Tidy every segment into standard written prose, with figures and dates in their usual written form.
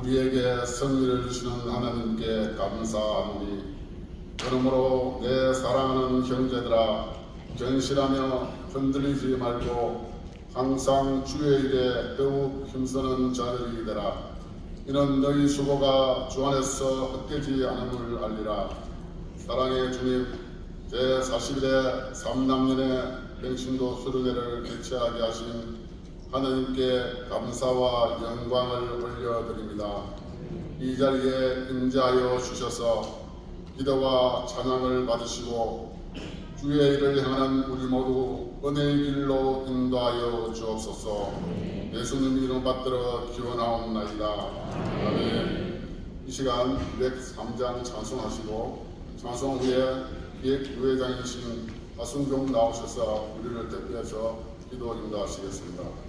우리에게 승리를 주시는 하나님께 감사하노니 그러므로 내 사랑하는 형제들아 견실하며 흔들리지 말고 항상 주의 일에 더욱 힘쓰는 자들이 되라. 이는 너희 수고가 주 안에서 헛되지 않음을 알리라. 사랑의 주님, 제41회 삼남년의 평신도 수련회를 개최하게 하신 하나님께 감사와 영광을 올려드립니다. 이 자리에 임재하여 주셔서 기도와 찬양을 받으시고 주의 일을 향하는 우리 모두 은혜의 길로 인도하여 주옵소서. 예수님 이름 받들어 기원하옵나이다. 아멘. 이 시간 203장 찬송하시고 찬송 후에 기획부회장이신 하순경 나오셔서 우리를 대표해서 기도 인도하시겠습니다.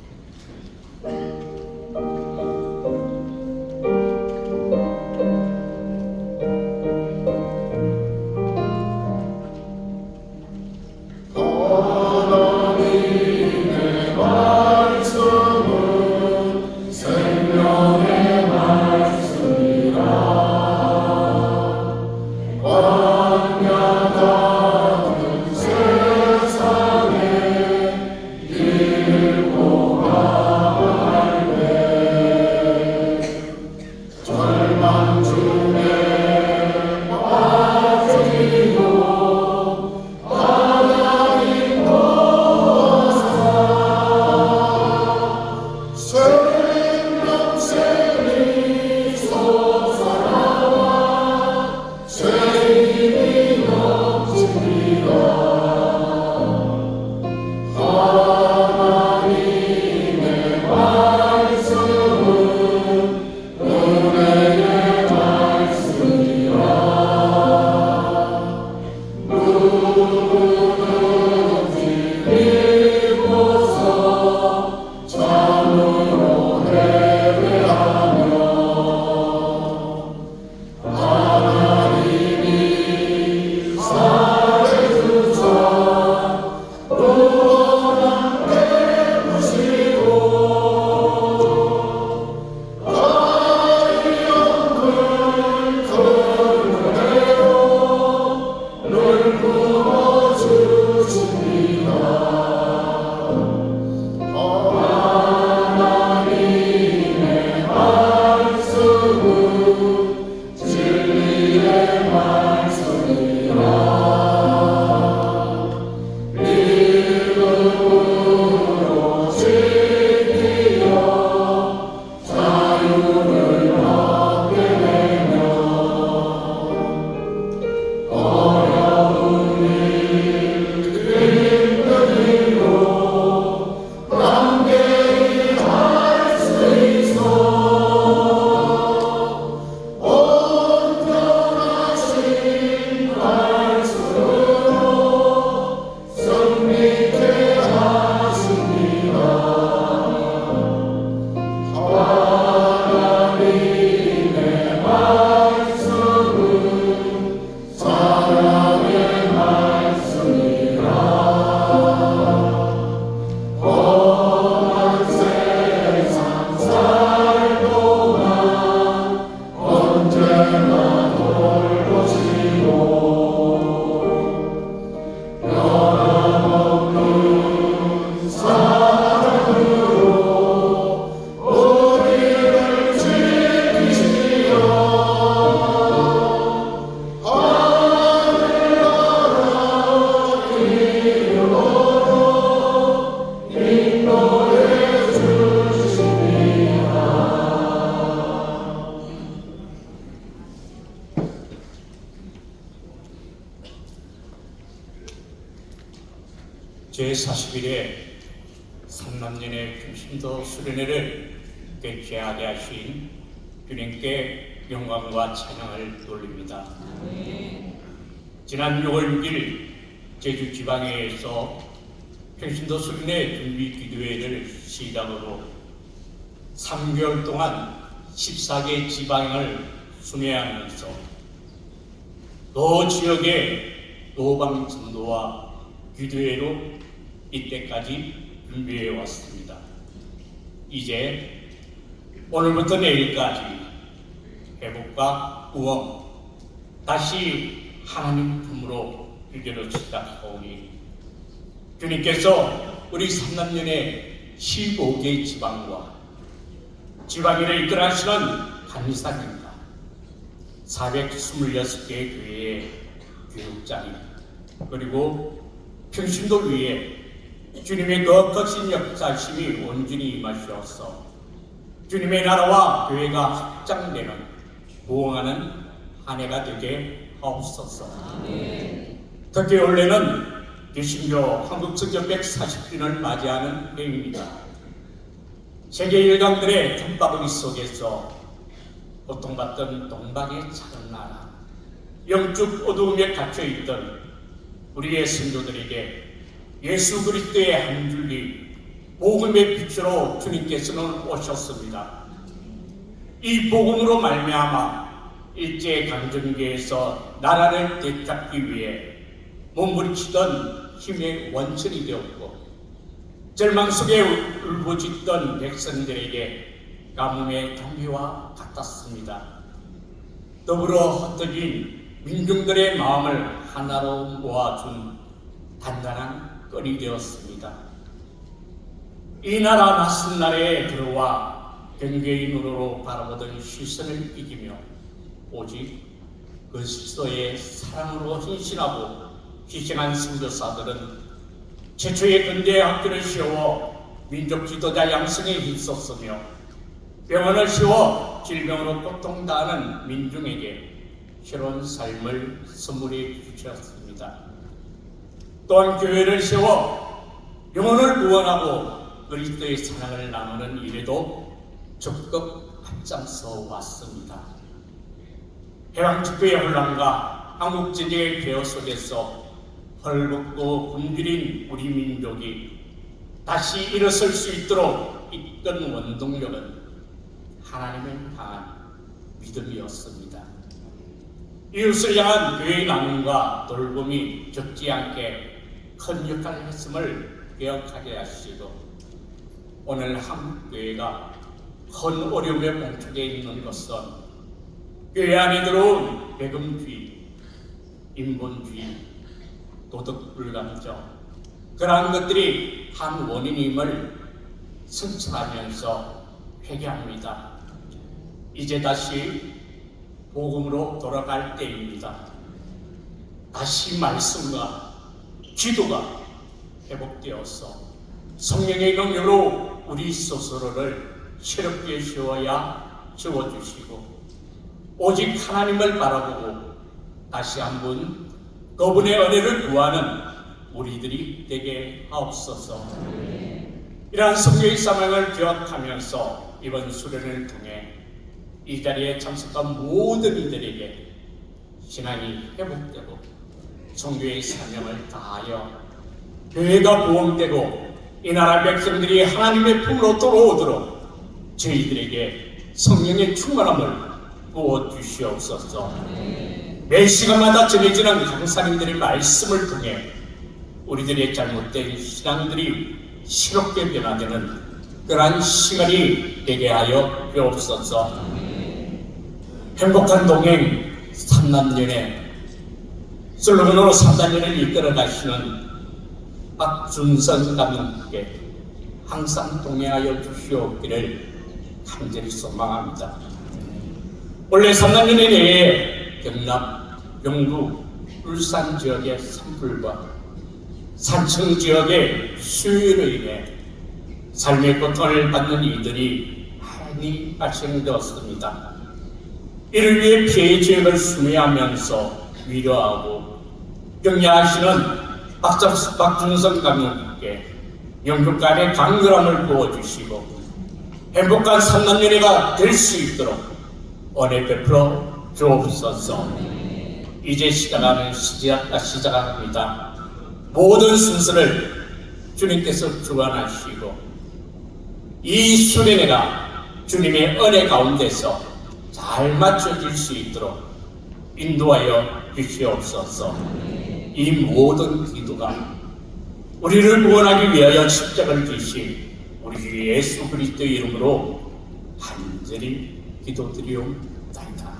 제41회 삼남년의 평신도 수련회를 개최하게 하신 주님께 영광과 찬양을 돌립니다. 지난 6월 6일 제주 지방회에서 평신도 수련회 준비 기도회를 시작으로 3개월 동안 14개 지방을 순회하면서 또 지역의 노방 전도와 기도회로 이때까지 준비해 왔습니다. 이제 오늘부터 내일까지 회복과 구원, 다시 하나님 품으로 이르기로 시작하오니 주님께서 우리 삼남년의 15개 지방과 지방일을 이끌어하시는 간사님과 426개의 교회의 교육자님, 그리고 평신도 위에 주님의 그 거신 역사심이 온전히 임하시옵소서. 주님의 나라와 교회가 확장되는 부흥하는 한 해가 되게 하옵소서. 특히 올해는 개신교 한국성교 140주년을 맞이하는 해입니다. 세계 일강들의 덤바구니 속에서 고통받던 동방의 작은 나라, 영적 어두움에 갇혀있던 우리의 성도들에게 예수 그리스도의 한 줄기 복음의 빛으로 주님께서는 오셨습니다. 이 복음으로 말미암아 일제 강점기에서 나라를 되찾기 위해 몸부림치던 힘의 원천이 되었고, 절망 속에 울부짖던 백성들에게 가뭄의 단비와 같았습니다. 더불어 흩어진 민중들의 마음을 하나로 모아준 단단한 끈이 되었습니다. 이 나라 낯선 나라에 들어와 경계인으로 바라보던 시선을 이기며 오직 그리스도의 사랑으로 헌신하고 희생한 선교사들은 최초의 근대 학교를 세워 민족 지도자 양성에 힘썼으며 병원을 세워 질병으로 고통당하는 민중에게 새로운 삶을 선물해 주셨습니다. 또한 교회를 세워 영혼을 구원하고 그리스도의 사랑을 나누는 일에도 적극 앞장서 왔습니다. 해방축구의 혼란과 한국제재의 폐허 속에서 헐벗고 굶주린 우리 민족이 다시 일어설 수 있도록 이끈 원동력은 하나님을 향한 믿음이었습니다. 이웃을 향한 교회의 나눔과 돌봄이 적지 않게 큰 역할을 했음을 기억하게 하시고, 오늘 한국교회가 큰 어려움에 봉착해 있는 것은 교회 안에 들어온 배금주의, 인본주의, 도덕불감정, 그러한 것들이 한 원인임을 성찰하면서 회개합니다. 이제 다시 복음으로 돌아갈 때입니다. 다시 말씀과 기도가 회복되어서 성령의 능력으로 우리 스스로를 새롭게 세워주시고 오직 하나님을 바라보고 다시 한번 그분의 은혜를 구하는 우리들이 되게 하옵소서. 이러한 성령의 사명을 기억하면서 이번 수련을 통해 이 자리에 참석한 모든 이들에게 신앙이 회복되고 성교의 사명을 다하여 교회가 보험되고 이 나라 백성들이 하나님의 품으로 돌아오도록 저희들에게 성령의 충만함을 부어주시옵소서. 매 시간마다 전해지는 강사님들의 말씀을 통해 우리들의 잘못된 신앙들이 새롭게 변화되는 그러한 시간이 되게 하여 주옵소서. 행복한 동행 3단련의 슬로건으로 3단련을 이끌어 가시는 박준선 감독님께 항상 동행하여 주시옵기를 간절히 소망합니다. 원래 3단련에 대해 경남, 영구, 울산 지역의 산불과 산청 지역의 수해로 인해 삶의 고통을 받는 이들이 많이 발생되었습니다. 이를 위해 피해 지역을 순회하면서 위로하고 격려하시는 박준성 감독님께 영육간의 강건함을 부어주시고 행복한 3단련회가 될 수 있도록 은혜 베풀어 주옵소서. 이제 시작합니다. 모든 순서를 주님께서 주관하시고 이 수련회가 주님의 은혜 가운데서 잘 맞춰질 수 있도록 인도하여 주시옵소서. 이 모든 기도가 우리를 구원하기 위하여 십자가를 지신 우리 주 예수 그리스도의 이름으로 간절히 기도드리옵나이다.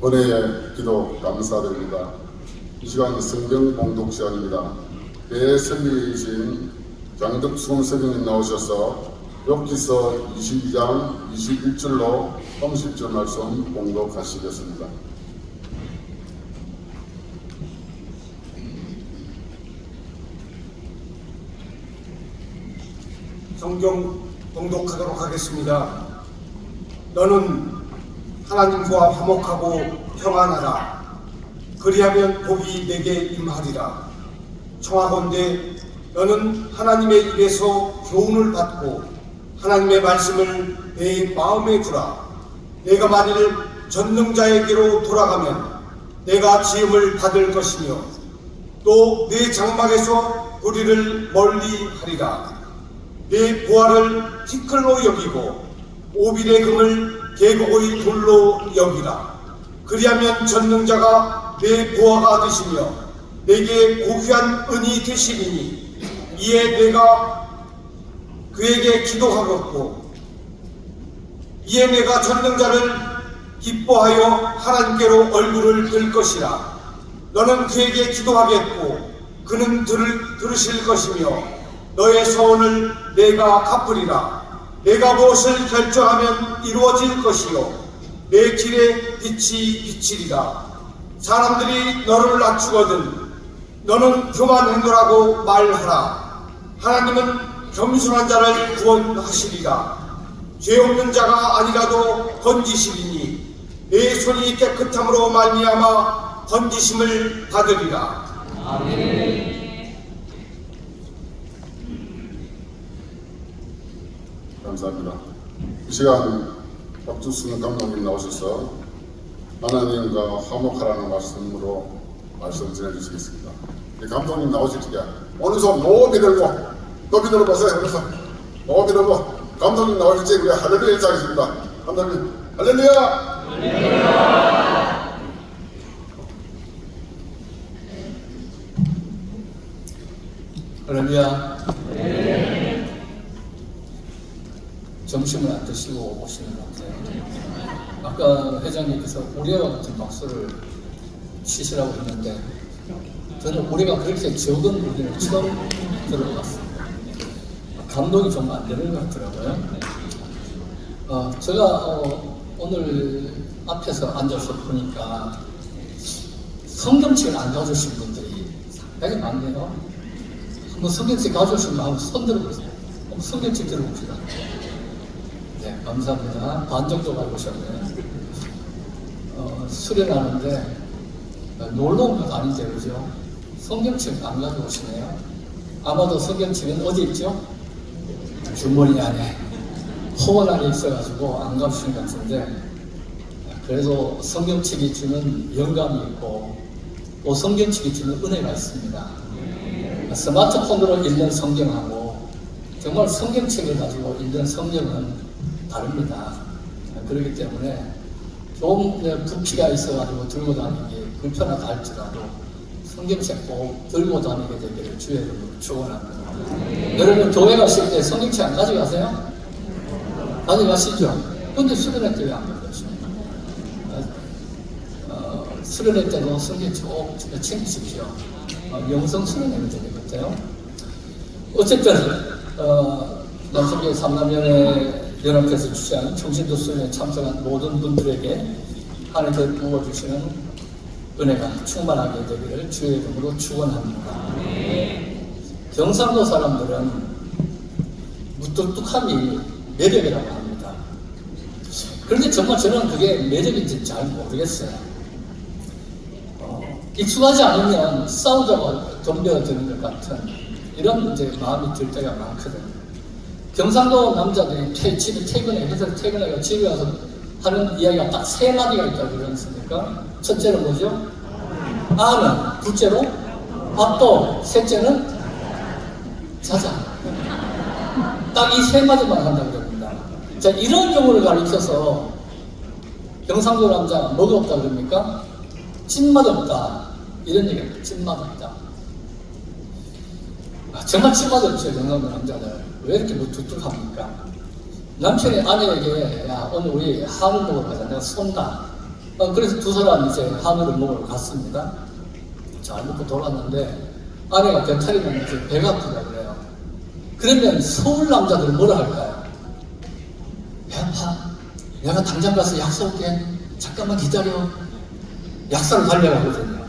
은혜의 기도 감사드립니다. 이 시간 성경 봉독 시간입니다. 대선배이신 장덕수금 선생님 나오셔서 욥기서 22장 21절로 30절 말씀 봉독하시겠습니다. 성경 봉독하도록 하겠습니다. 너는 하나님과 화목하고 평안하라. 그리하면 복이 내게 임하리라. 청하건대 너는 하나님의 입에서 교훈을 받고 하나님의 말씀을 내 마음에 두라. 내가 만일 전능자에게로 돌아가면 내가 지음을 받을 것이며 또 내 장막에서 우리를 멀리 하리라. 내 보화를 티끌로 여기고 오빌의 금을 계곡의 돌로 여기라. 그리하면 전능자가 내 보화가 되시며 내게 고귀한 은이 되시리니 이에 내가 그에게 기도하겠고 이에 내가 전능자를 기뻐하여 하나님께로 얼굴을 들 것이라. 너는 그에게 기도하겠고 그는 들으실 것이며 너의 서원을 내가 갚으리라. 내가 무엇을 결정하면 이루어질 것이요 내 길에 빛이 비치리라. 사람들이 너를 낮추거든 너는 교만 행동하고 말하라. 하나님은 겸손한 자를 구원하시리라. 죄 없는 자가 아니라도 건지시리니 내 손이 깨끗함으로 말미암아 건지심을 받으리라. 아멘. 감사합니다. 이 시간 박주순 감독님 나오셔서 하나님과 화목하라는 말씀으로 말씀 전해주시겠습니다. 감독님 나오실 때 오른손 높이 들고 보세요. 그래서 높이 들고 감독님 나오실 때 우리 할렐루야 인사하겠습니다. 감독님 할렐루야. 할렐루야. 점심을 안 드시고 오시는 것 같아요. 아까 회장님께서 우리와 같은 박수를 치시라고 했는데 저는 우리가 그렇게 적은 무대를 처음 들어봤습니다. 감동이 좀 안 되는 것 같더라고요. 제가 오늘 앞에서 앉아서 보니까 성경책을 안 가져오신 분들이 상당히 많네요. 한번 성경책 가져오시면 한번 손 들어보세요. 한번 성경책 들어봅시다. 네, 감사합니다. 반 정도 가져오셨네요. 수련하는데 놀러 온 건 아닌데 그죠? 성경책 안 가져오시네요. 아마도 성경책은 어디 있죠? 주머니 안에, 호원 안에 있어가지고 안 가주신 것 같은데 그래도 성경책이 주는 영감이 있고 또 성경책이 주는 은혜가 있습니다. 스마트폰으로 읽는 성경하고 정말 성경책을 가지고 읽는 성경은 다릅니다. 그렇기 때문에 좀 부피가 있어가지고 들고 다니기 불편하다 할지라도 성경책 꼭 들고 다니게 되기를 주의 이름으로 축원합니다. 여러분 교회 가실 때 성경책 안 가져가세요? 가져가시죠? 근데 수련회 때 왜 안 가져가십니까? 수련회 때도 성경책 꼭 챙기십시오. 영성 수련회가 되는 것 같아요. 어쨌든 남성계 삼남연회 연합회에서 주최한 청신도 수련회에 참석한 모든 분들에게 하나님께서 부어주시는 은혜가 충만하게 되기를 주의 이름으로 축원합니다. 경상도 사람들은 무뚝뚝함이 매력이라고 합니다. 그런데 정말 저는 그게 매력인지 잘 모르겠어요. 익숙하지 않으면 싸우자고 덤벼드는 것 같은 이런 이제 마음이 들 때가 많거든요. 경상도 남자들이 집에 퇴근해서 집에 와서 하는 이야기가 딱 세 마디가 있다고 그러지 않습니까? 첫째는 뭐죠? 아는, 둘째로 밥도, 셋째는 자자. 딱 이 세 마디만 한다고 그럽니다. 자, 이런 경우를 가리켜서 경상도 남자 뭐가 없다 그럽니까? 찐맛 없다. 이런 얘기입니다. 찐맛 없다. 정말 찐맛 없죠, 경상도 남자들. 왜 이렇게 무뚝뚝합니까? 남편이 아내에게, 야, 오늘 우리 한우 먹으러 가자. 내가 쏜다. 그래서 두 사람 이제 한우를 먹으러 갔습니다. 잘 먹고 돌아왔는데, 아내가 배탈이면 이제 배가 아프다 그래요. 그러면 서울 남자들은 뭐라 할까요? 배 아파. 내가 당장 가서 약 쏠게. 잠깐만 기다려. 약사를 달려가거든요.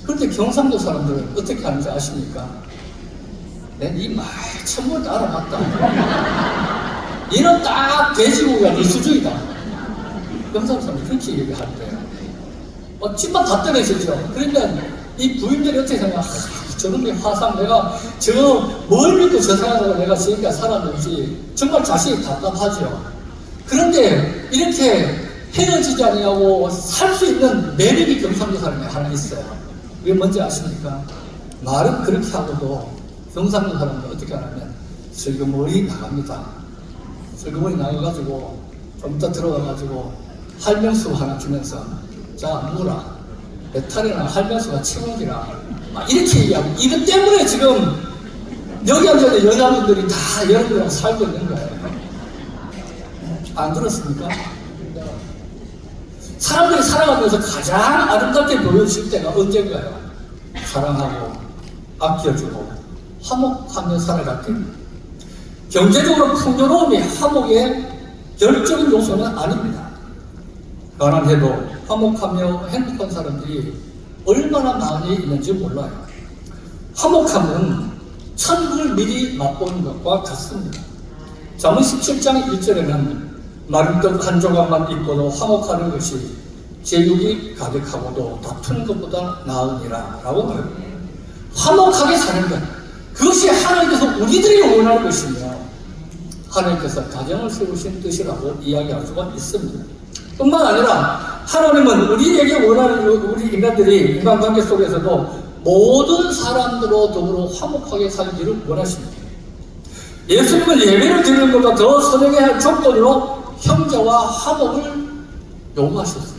그런데 경상도 사람들은 어떻게 하는지 아십니까? 이 말 천벌 다 알아봤다. 이는 딱 돼지고기가 네 수준이다. 경상도 사람이 그렇게 얘기하는데요. 찐맛 다 떨어지죠. 그러면 이 부인들이 어떻게 생각하? 저놈의 화상 내가 뭘 믿고 저 사람하고 내가 지금까지 살았는지 정말 자신이 답답하죠. 그런데 이렇게 헤어지지 아니하고 살 수 있는 매력이 경상도 사람이 하나 있어요. 그게 뭔지 아십니까? 말은 그렇게 하고도 경상도 사람은 어떻게 하냐면 슬그머리 나갑니다. 슬그머리 나가가지고 좀 이따 들어가가지고 할명수 하나 주면서 자 물어라. 배탈이나 할명수가 최고이라 이렇게 얘기하고 이것 때문에 지금 여기 앉아있는 여자분들이 다 여러분들하고 살고 있는 거예요. 안 그렇습니까? 사람들이 살아가면서 가장 아름답게 보여질 때가 언젠가요? 사랑하고 아껴주고 화목하며 살아갈 때입니다. 경제적으로 풍요로움이 화목의 결정적인 요소는 아닙니다. 가난해도 화목하며 행복한 사람들이 얼마나 많이 있는지 몰라요. 화목함은 천국을 미리 맛보는 것과 같습니다. 잠언 17장 1절에는 마른 떡 한 조각만 있고도 화목하는 것이 제육이 가득하고도 다투는 것보다 나으니라 라고 말합니다. 화목하게 사는 것, 그것이 하나님께서 우리들이 원하는 것이며 하나님께서 가정을 세우신 뜻이라고 이야기할 수가 있습니다. 뿐만 아니라 하나님은 우리에게 원하는 우리 인간들이 인간관계 속에서도 모든 사람들로 더불어 화목하게 살기를 원하십니다. 예수님은 예배를 드리는 것보다 더 선행해야 할 조건으로 형제와 화목을 요구하셨습니다.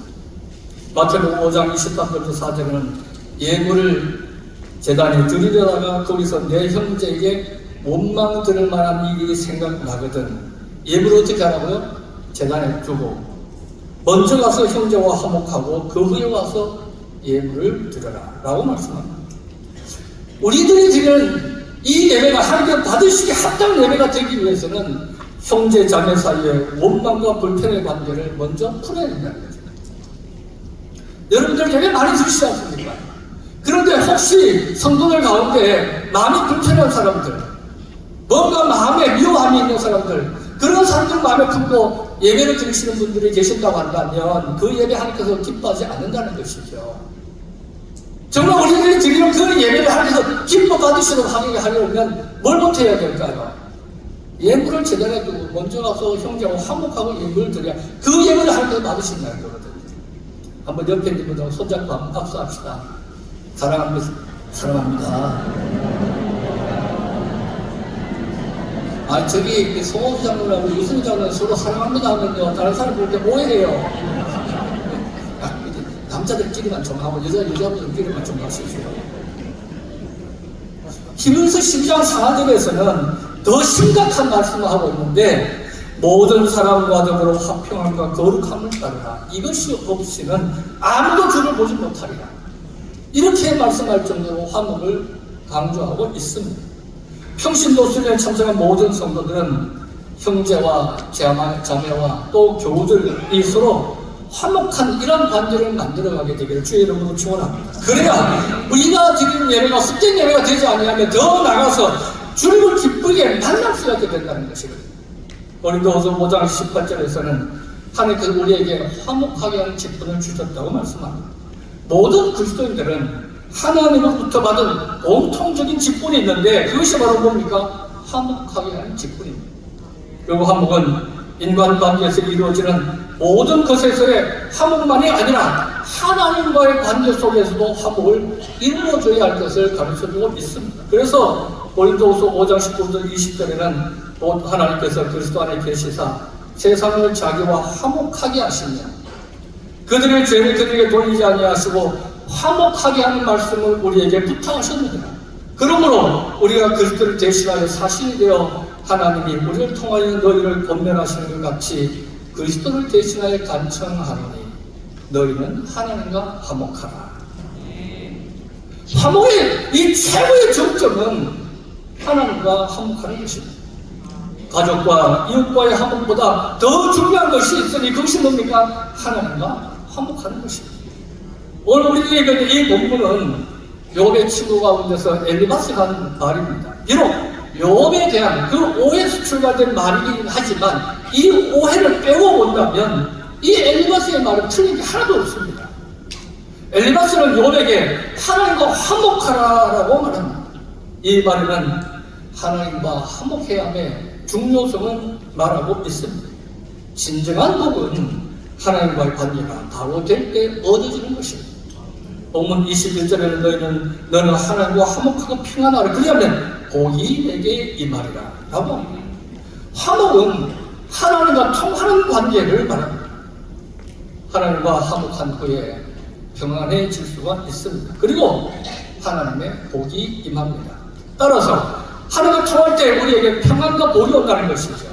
마태복음 5장 23절부터 4절에는 예물을 제단에 드리려다가 거기서 내 형제에게 원망 들을 만한 일이 생각나거든 예물을 어떻게 하라고요? 제단에 두고 먼저 가서 형제와 화목하고 그 후에 와서 예물을 드려라 라고 말씀합니다. 우리들이 드리는 이 예배가 하나님께 받으시기 합당한 예배가 되기 위해서는 형제 자매 사이에 원망과 불편의 관계를 먼저 풀어야 된다는 거죠. 여러분들 예배 많이 드시지 않습니까? 그런데 혹시 성도들 가운데 마음이 불편한 사람들, 뭔가 마음에 미워함이 있는 사람들, 그런 사람들 마음에 품고 예배를 드리시는 분들이 계신다고 한다면 그 예배 하나님께서 기뻐하지 않는다는 것이죠. 정말 우리들이 드리는 그 예배를 하나님께서 기뻐 받으시도록 하려면 뭘부터 해야 될까요? 예물을 제단에 두고 먼저 가서 형제와 화목하고 예물을 드려야 그 예물을 하나님께서 받으신다는 거거든요. 한번 옆에 있는 분들하고 손잡고 한번 박수합시다. 사랑합니다. 사랑합니다. 저기 송호수 장로하고 유승 장로는 서로 사랑합니다 하면요 다른 사람 볼 때 오해해요. 남자들끼리만 좀 하고 여자분들끼리만 좀 하십시오. 히브리서 12장 4절에서는 더 심각한 말씀을 하고 있는데 모든 사람과 더불어 화평함과 거룩함을 따르라. 이것이 없이는 아무도 주를 보지 못하리라. 이렇게 말씀할 정도로 화목을 강조하고 있습니다. 평신도순회에 참석한 모든 성도들은 형제와 자매와 또 교우들이 서로 화목한 이런 관계를 만들어가게 되기를 주의 이름으로 축원합니다. 그래야 우리가 드리는 예배가 헛된 예배가 되지 아니하면 더 나가서 주님을 기쁘게 만날 수 있게 된다는 것이거든요. 고린도후서 5장 18절에서는 하나님께서 우리에게 화목하게 하는 직분을 주셨다고 말씀합니다. 모든 그리스도인들은 하나님으로부터 받은 공통적인 직분이 있는데 그것이 바로 뭡니까? 화목하게 하는 직분입니다. 그리고 화목은 인간관계에서 이루어지는 모든 것에서의 화목만이 아니라 하나님과의 관계 속에서도 화목을 이루어줘야 할 것을 가르쳐주고 있습니다. 그래서 고린도후서 5장 19절 20절에는 곧 하나님께서 그리스도 안에 계시사 세상을 자기와 화목하게 하시며 그들의 죄를 그들에게 돌리지 아니하시고 화목하게 하는 말씀을 우리에게 부탁하셨느니라. 그러므로 우리가 그리스도를 대신하여 사신이 되어 하나님이 우리를 통하여 너희를 권면하시는 것 같이 그리스도를 대신하여 간청하노니 너희는 하나님과 화목하라. 화목의 이 최고의 정점은 하나님과 화목하는 것입니다. 가족과 이웃과의 화목보다 더 중요한 것이 있으니 그것이 뭡니까? 하나님과 화목하는 것입니다. 오늘 우리에게 이 본문은 욥의 친구 가운데서 엘리바스가 한 말입니다. 비록 욥에 대한 그 오해에서 출발된 말이긴 하지만 이 오해를 빼고 본다면 이 엘리바스의 말은 틀린 게 하나도 없습니다. 엘리바스는 욥에게 하나님과 화목하라라고 말합니다. 이 말에는 하나님과 화목해야 함의 중요성을 말하고 있습니다. 진정한 복은 하나님과의 관계가 바로 될 때 얻어지는 것입니다. 본문 21절에는 너는 하나님과 화목하고 평안하라. 그리하면 복이 내게 임하리라 라고 합니다. 화목은 하나님과 통하는 관계를 말합니다. 하나님과 화목한 후에 평안해질 수가 있습니다. 그리고 하나님의 복이 임합니다. 따라서 하나님과 통할 때 우리에게 평안과 복이 온다는 것이죠.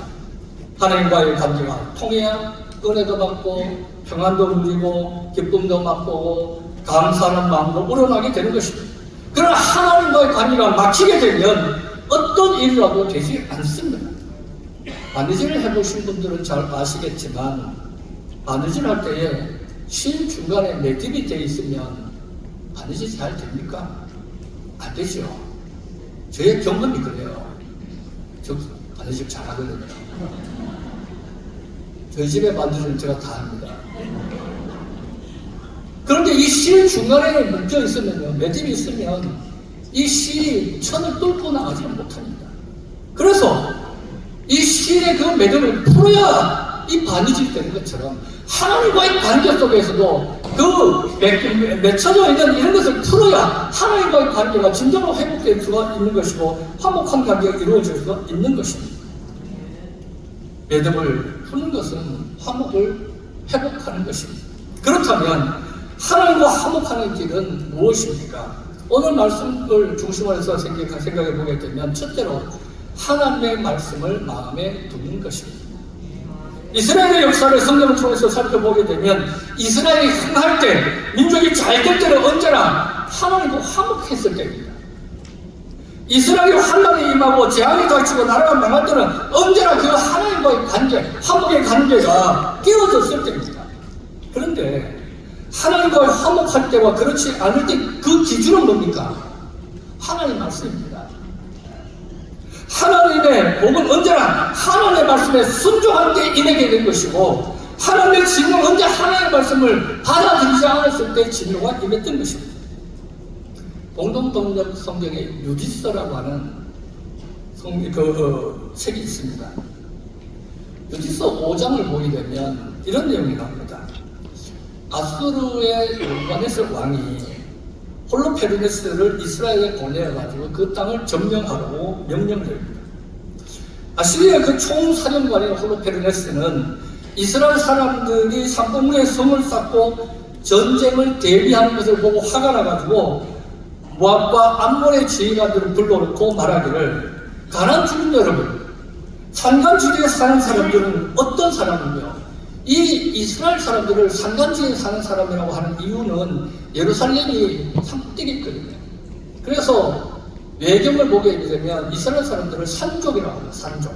하나님과의 관계가 통해야 은혜도 받고 평안도 누리고 기쁨도 맛보고 감사하는 마음도 우러나게 되는 것입니다. 그러나 하나님과의 관계가 막히게 되면 어떤 일이라도 되지 않습니다. 바느질을 해보신 분들은 잘 아시겠지만 바느질 할 때에 실 중간에 매듭이 되어 있으면 바느질 잘 됩니까? 안 되죠. 저의 경험이 그래요. 저 바느질 잘하거든요. 저희 집에 바느질은 제가 다 합니다. 그런데 이 실 중간에 묶여 있으면요, 매듭이 있으면 이 실이 천을 뚫고 나가지는 못합니다. 그래서 이 실의 그 매듭을 풀어야 이 바느질이 되는 것처럼 하나님과의 관계 속에서도 그 맺혀져 있는 이런 것을 풀어야 하나님과의 관계가 진정으로 회복될 수가 있는 것이고 화목한 관계가 이루어질 수가 있는 것입니다. 매듭을 푸는 것은 화목을 회복하는 것입니다. 그렇다면 하나님과 화목하는 길은 무엇입니까? 오늘 말씀을 중심으로 해서 생각해 보게 되면 첫째로 하나님의 말씀을 마음에 두는 것입니다. 이스라엘의 역사를 성경을 통해서 살펴보게 되면 이스라엘이 흥할 때, 민족이 잘 될 때는 언제나 하나님과 화목했을 때입니다. 이스라엘이 환난이 임하고 재앙이 닥치고 나라가 망할 때는 언제나 그 하나님과의 관계, 화목의 관계가 깨어졌을 때입니다. 그런데 하나님과 화목할 때와 그렇지 않을 때 그 기준은 뭡니까? 하나님 말씀입니다. 하나님의 복은 언제나 하나님의 말씀에 순종할 때 임하게 된 것이고 하나님의 진노는 언제 하나님의 말씀을 받아들이지 않았을 때 진노가 임했던 것입니다. 공동번역 성경에 유지서라고 하는 책이 있습니다. 유지서 5장을 보게 되면 이런 내용이 나옵니다. 아수르의 요르바네스 왕이 홀로페르네스를 이스라엘에 보내어가지고 그 땅을 점령하라고 명령드립니다. 아시리아 그 총사령관인 홀로페르네스는 이스라엘 사람들이 산봉우리에 성을 쌓고 전쟁을 대비하는 것을 보고 화가 나가지고 모압과 암몬의 지휘관들을 불러놓고 말하기를 가나안 주민 여러분, 산간지대에 사는 사람들은 어떤 사람이며 이 이스라엘 사람들을 산간지대에 사는 사람이라고 하는 이유는 예루살렘이 산꼭대기거든요. 그래서 외경을 보게 되면 이스라엘 사람들을 산족이라고 합니다. 산족.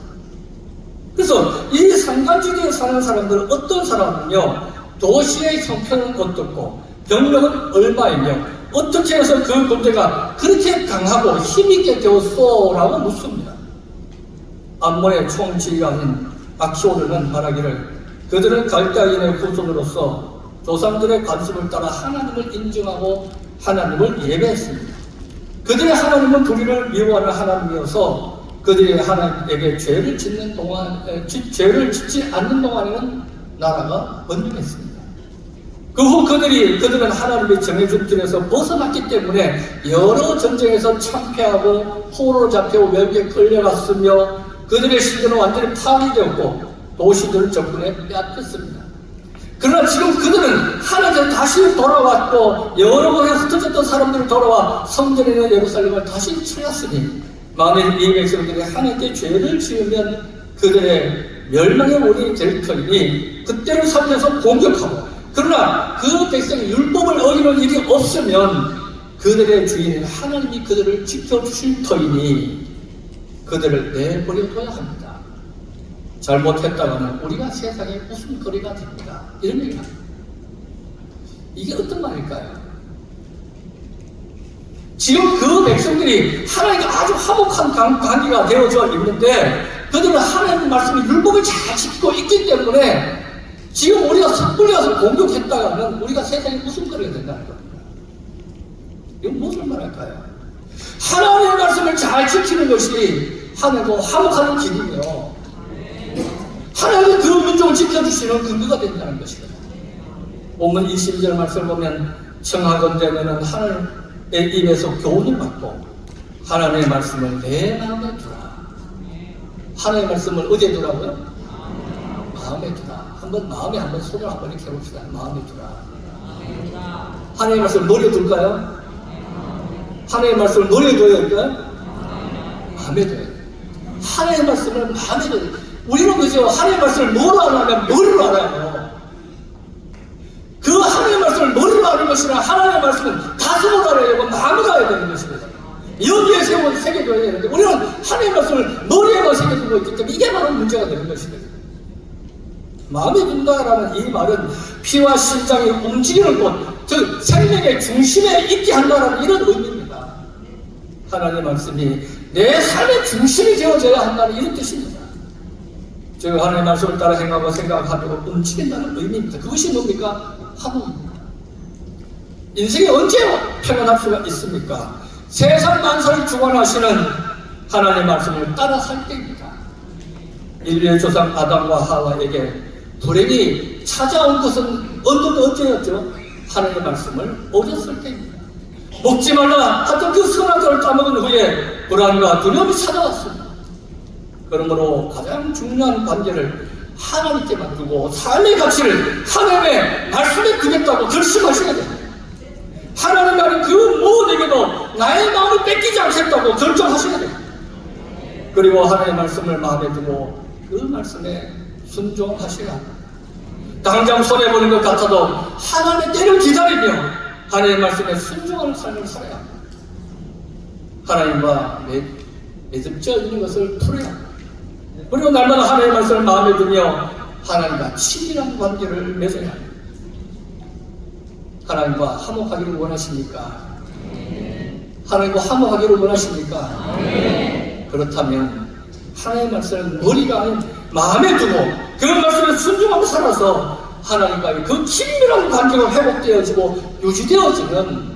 그래서 이 산간지대에 사는 사람들은 어떤 사람이며 도시의 형편은 어떻고 병력은 얼마이며 어떻게 해서 그 군대가 그렇게 강하고 힘있게 되었소라고 묻습니다. 암몬의 총지휘관인 아키오르는 말하기를 그들은 갈대아인의 후손으로서 조상들의 관습을 따라 하나님을 인정하고 하나님을 예배했습니다. 그들의 하나님은 우리를 미워하는 하나님이어서 그들이 하나님에게 죄를 짓지 않는 동안에는 나라가 번영했습니다. 그 후 그들은 하나님의 정해준 길에서 벗어났기 때문에 여러 전쟁에서 참패하고 포로로 잡혀 외국에 끌려갔으며 그들의 신들은 완전히 파괴되었고 도시들을 적군에 빼앗겼습니다. 그러나 지금 그들은 하나님께 다시 돌아왔고 여러 번에 흩어졌던 사람들이 돌아와 성전에 있는 예루살렘을 다시 찾았으니 만일 이 백성들이 하나님께 죄를 지으면 그들의 멸망의 원인이 될 터이니 그때를 살면서 공격하고 그러나 그 백성이 율법을 어기는 일이 없으면 그들의 주인인 하나님이 그들을 지켜주실 터이니 그들을 내버려둬야 합니다. 잘못했다가는 우리가 세상의 웃음거리가 됩니다. 이런 얘기가 이게 어떤 말일까요? 지금 그 백성들이 하나님과 아주 화목한 관계가 되어져 있는데 그들은 하나님 말씀을 율법을 잘 지키고 있기 때문에 지금 우리가 섣불리 와서 공격했다가는 우리가 세상의 웃음거리가 된다는 겁니다. 이건 무엇을 말할까요? 하나님의 말씀을 잘 지키는 것이 하나님과 화목하는 길이며 하나님의 그 민족을 지켜주시는 근거가 된다는 것입니다. 본문 22절 말씀을 보면 청하건대 너는 하나님의 입에서 교훈을 받고 하나님의 말씀을 내 마음에 두라. 하나님의 말씀을 어디에 두라고요? 마음에 두라. 마음에 한번 손을 한번 이렇게 해봅시다. 마음에 두라. 하나님의 말씀을 머리에 둘까요? 하나님의 말씀을 머리에 둬야 될까요? 마음에 둬야 돼요. 하나님의 말씀을 마음에 둬야 돼요. 우리는 그죠? 하나님의 말씀을 뭐로 하냐면 머리로 알아요. 그 하나님의 말씀을 머리로 아는 것이라 하나님의 말씀은 가슴으로 알아야 되고 마음으로 알아야 되는 것입니다. 여기에 새겨둬야 되는데 우리는 하나님의 말씀을 머리에만 새겨두고 있기 때문에 이게 바로 문제가 되는 것입니다. 마음에 둔다라는 이 말은 피와 심장이 움직이는 곳, 즉 생명의 중심에 있게 한다라는 이런 의미입니다. 하나님의 말씀이 내 삶의 중심이 되어져야 한다는 이런 뜻입니다. 즉 하나님의 말씀을 따라 행하고 생각하고 움직인다는 의미입니다. 그것이 뭡니까? 화목입니다. 인생이 언제 평안할 수가 있습니까? 세상 만사를 주관하시는 하나님의 말씀을 따라 살 때입니다. 인류의 조상 아담과 하와에게 불행이 찾아온 것은 언제였죠? 하나님의 말씀을 어겼을 때입니다. 먹지 말라 하던 그 선악과를 따먹은 후에 불안과 두려움이 찾아왔습니다. 그러므로 가장 중요한 관계를 하나님께만 두고 삶의 가치를 하나님의 말씀에 두겠다고 결심하셔야 됩니다. 하나님 말은 그 무엇에게도 나의 마음을 뺏기지 않겠다고 결정하셔야 됩니다. 그리고 하나님의 말씀을 마음에 두고 그 말씀에 순종하셔야 합니다. 당장 손해보는 것 같아도 하나님의 때를 기다리며 하나님의 말씀에 순종하는 삶을 살아야 합니다. 하나님과 맺어져 있는 것을 풀어야 합니다. 그리고 날마다 하나님의 말씀을 마음에 두며 하나님과 친밀한 관계를 맺어야 합니다. 하나님과 화목하기를 원하십니까? 하나님과 화목하기를 원하십니까? 그렇다면 하나님의 말씀을 머리가 아닌 마음에 두고 그 말씀에 순종하고 살아서 하나님과의 그 친밀한 관계가 회복되어지고 유지되어지는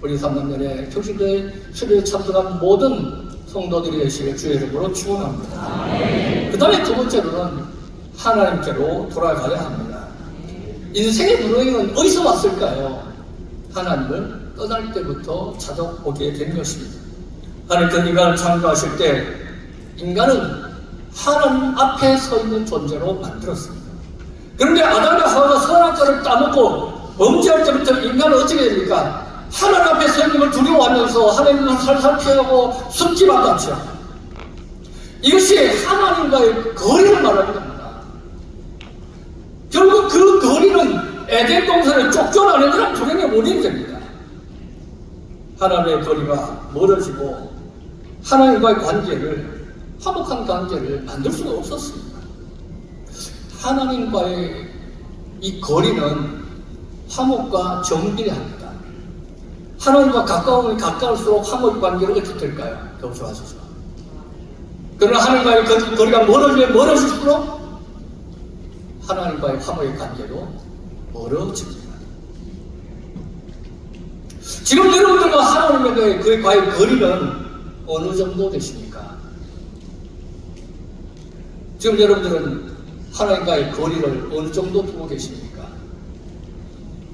우리 삼남년의 교실에 참석한 모든 성도들이 되시길 주의 이름으로 축원합니다. 그 다음에 두 번째로는 하나님께로 돌아가야 합니다. 인생의 불행은 어디서 왔을까요? 하나님을 떠날 때부터 찾아오게 된 것입니다. 하나님께서 인간을 창조하실 때 인간은 하나님 앞에 서 있는 존재로 만들었습니다. 그런데 아담과 하와가 선악과를 따먹고 범죄할 때부터 인간은 어떻게 됩니까? 하나님 앞에 서 있는 걸 두려워하면서 하나님을 살살 피하고 숨기만 갖죠. 이것이 하나님과의 거리를 말하는 겁니다. 결국 그 거리는 에덴 동산에 쫓겨나는 그런 불행의 원인이 됩니다. 하나님의 거리가 멀어지고 하나님과의 관계를 화목한 관계를 만들 수가 없었습니다. 하나님과의 이 거리는 화목과 정비를 합니다. 하나님과 가까우면 가까울수록 화목의 관계를 어떻게 될까요? 교조하시죠. 그러나 하나님과의 거리가 멀어지면 멀어질수록 하나님과의 화목의 관계도 멀어집니다. 지금 여러분들과 하나님과의 거리는 어느 정도 되십니까? 지금 여러분들은 하나님과의 거리를 어느 정도 두고 계십니까?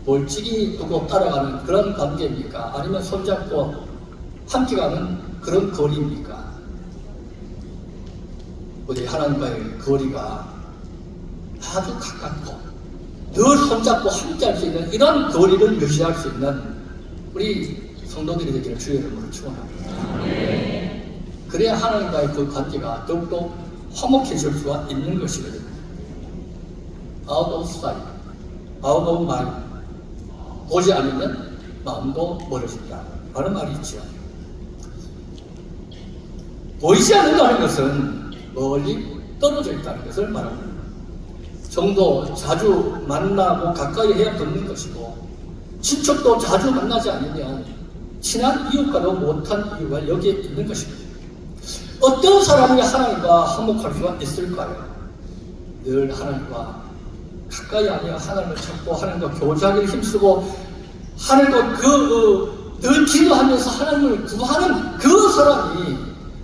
멀찍이 두고 따라가는 그런 관계입니까? 아니면 손잡고 함께 가는 그런 거리입니까? 우리 하나님과의 거리가 아주 가깝고 늘 손잡고 함께 할 수 있는 이런 거리를 유지할 수 있는 우리 성도들이 되기를 주의 이름으로 축원합니다. 그래야 하나님과의 그 관계가 더욱더 화목해질 수가 있는 것이거든요. Out of sight, out of mind. 보지 않으면 마음도 멀어진다 라는 말이 있죠. 보이지 않는다는 것은 멀리 떨어져 있다는 것을 말합니다. 정도 자주 만나고 가까이 해야 듣는 것이고, 친척도 자주 만나지 않으면 친한 이웃과도 못한 이유가 여기에 있는 것입니다. 어떤 사람이 하나님과 화목할 수가 있을까요? 늘 하나님과 가까이 아니야 하나님을 찾고 하나님과 교제하기를 힘쓰고 하나님과 늘 기도하면서 하나님을 구하는 그 사람이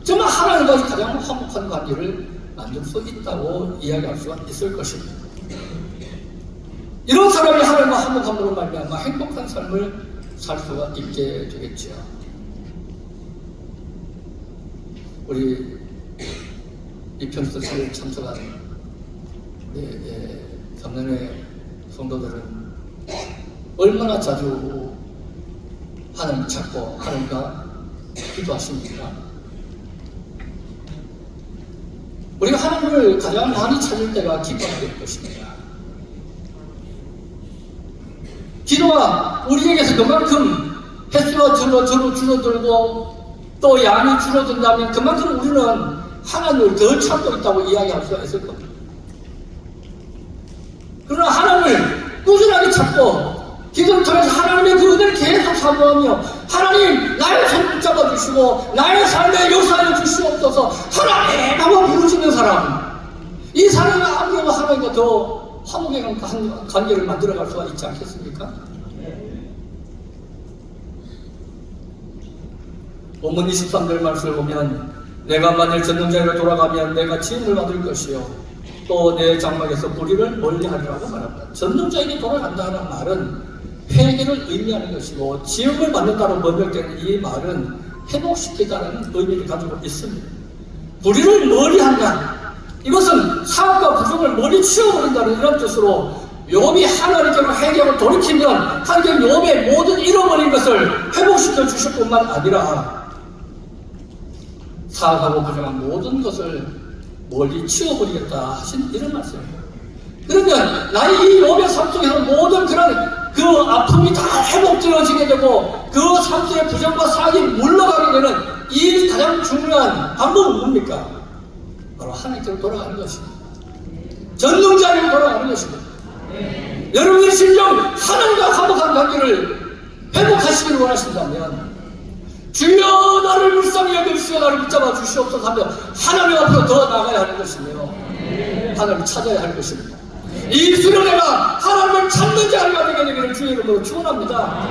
정말 하나님과 가장 화목한 관계를 만들 수 있다고 이야기할 수가 있을 것입니다. 이런 사람이 하나님과 화목함으로 말미암아 행복한 삶을 살 수가 있게 되겠지요. 우리 이편스에 참석한 삼년의 성도들은 얼마나 자주 하나님을 찾고 하나님과 기도하십니까? 우리가 하나님을 가장 많이 찾을 때가 기도가 될 것입니다. 기도가 우리에게서 그만큼 횟수가 줄어들고 또 양이 줄어든다면 그만큼 우리는 하나님을 더 찾고 있다고 이야기할 수가 있을 겁니다. 그러나 하나님을 꾸준하게 찾고 기도를 통해서 하나님의 그 은혜를 계속 사모하며 하나님 나의 손 붙잡아 주시고 나의 삶에 역사해 주시옵소서 하나님 하고 부르짖는 사람, 이 사람이 아무래도 하나님과 더 화목의 관계를 만들어갈 수가 있지 않겠습니까? 본문 23절 말씀을 보면 내가 만일 전능자에게 돌아가면 내가 지음을 받을 것이요 또 내 장막에서 무리를 멀리하리라고 말합니다. 전능자에게 돌아간다는 말은 회개를 의미하는 것이고 지음을 받는다로 번역되는 이 말은 회복시키다는 의미를 가지고 있습니다. 무리를 멀리한다. 이것은 사업과 부정을 멀리 치워버린다는 이런 뜻으로 욥이 하나님께로 회개하고 돌이키면 하나님 욥의 모든 잃어버린 것을 회복시켜 주실 뿐만 아니라 사악하고 부정한 모든 것을 멀리 치워버리겠다 하신 이런 말씀입니다. 그러면 나의 이 욥의 삶 속에서 모든 그런 그 아픔이 다 회복되어지게 되고 그 삶 속의 부정과 사악이 물러가게 되는 이 가장 중요한 방법은 뭡니까? 바로 하나님께로 돌아가는 것입니다. 전능자에게 돌아가는 것입니다. 여러분의 심령 하나님과 화목한 관계를 회복하시기를 원하신다면 주여 나를 불쌍히 여겨주시고 나를 붙잡아 주시옵소서 하며 하나님 앞으로 더 나가야 하는 것이며 하나님을 찾아야 할 것입니다. 이 수련회가 하나님을 찾는 자리가 되게 되기를 주의 이름으로 축원합니다.